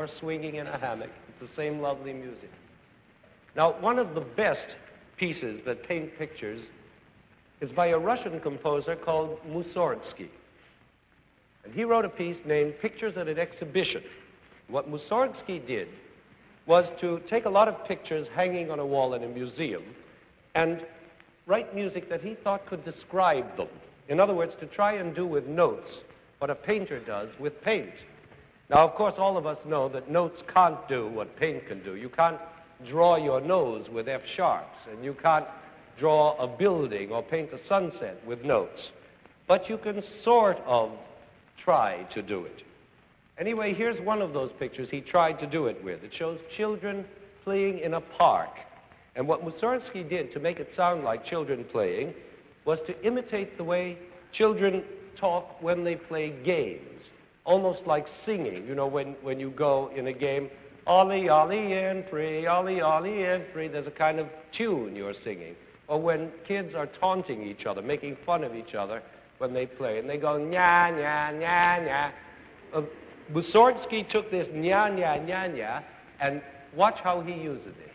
or swinging in a hammock. It's the same lovely music. Now, one of the best pieces that paint pictures is by a Russian composer called Mussorgsky. And he wrote a piece named Pictures at an Exhibition. What Mussorgsky did was to take a lot of pictures hanging on a wall in a museum and write music that he thought could describe them. In other words, to try and do with notes what a painter does with paint. Now, of course, all of us know that notes can't do what paint can do. You can't draw your nose with F-sharps, and you can't draw a building or paint a sunset with notes. But you can sort of try to do it. Anyway, here's one of those pictures he tried to do it with. It shows children playing in a park. And what Mussorgsky did to make it sound like children playing was to imitate the way children talk when they play games, almost like singing. You know, when you go in a game, ollie, ollie, and free, ollie, ollie, and free, there's a kind of tune you're singing. Or when kids are taunting each other, making fun of each other when they play, and they go, nya, nya, nya, nya. Mussorgsky took this nya, nya, nya, nya, and watch how he uses it.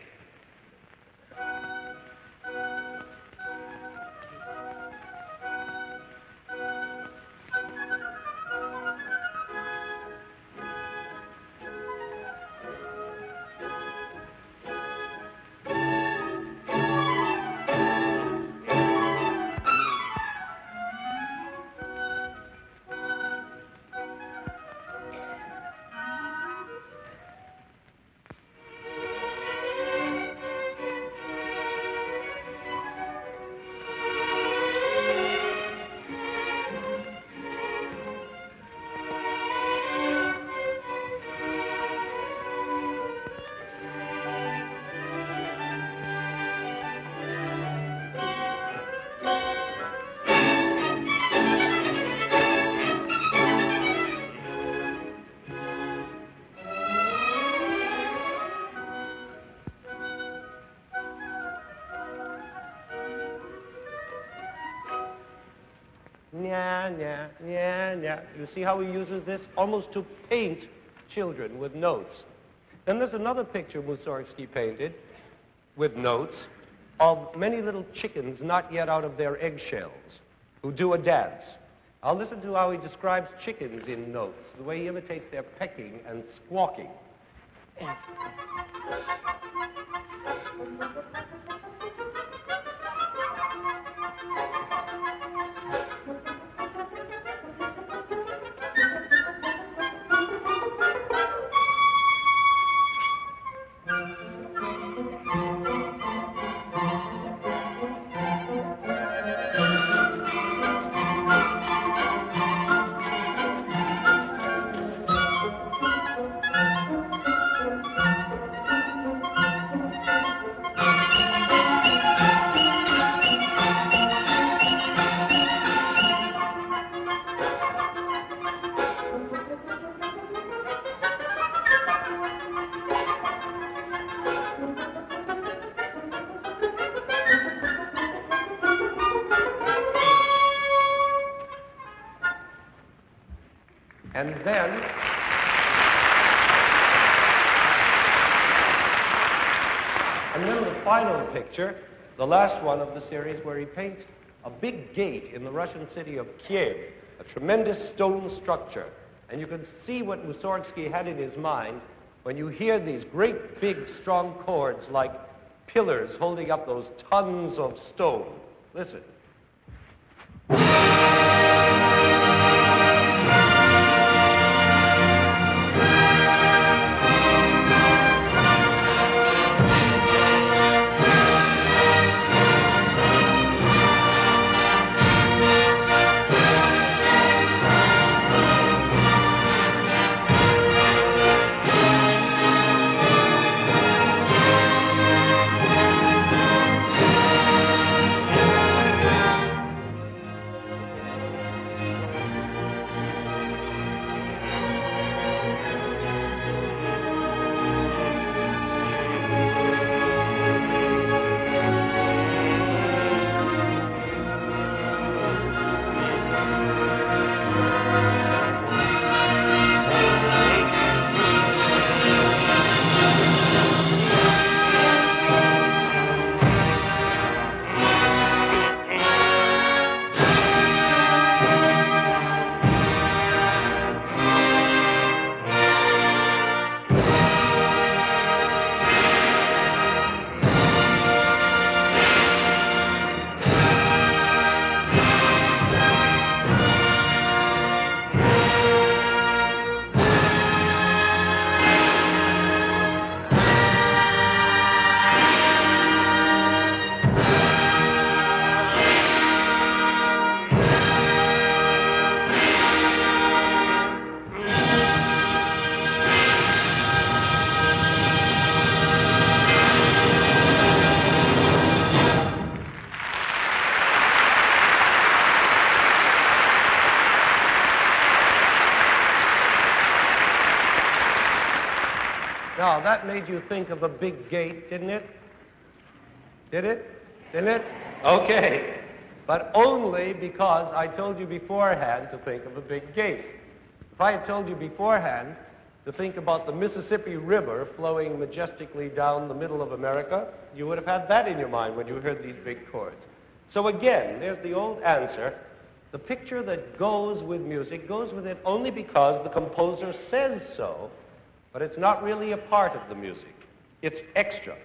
Nya, nya, nya, nya. You see how he uses this? Almost to paint children with notes. Then there's another picture Mussorgsky painted with notes of many little chickens not yet out of their eggshells who do a dance. I'll listen to how he describes chickens in notes, the way he imitates their pecking and squawking. And then the final picture, the last one of the series, where he paints a big gate in the Russian city of Kiev, a tremendous stone structure. And you can see what Mussorgsky had in his mind when you hear these great, big, strong chords like pillars holding up those tons of stone. Listen. Now, that made you think of a big gate, didn't it? Did it? Didn't it? Okay. But only because I told you beforehand to think of a big gate. If I had told you beforehand to think about the Mississippi River flowing majestically down the middle of America, you would have had that in your mind when you heard these big chords. So again, there's the old answer. The picture that goes with music goes with it only because the composer says so, but it's not really a part of the music. It's extra.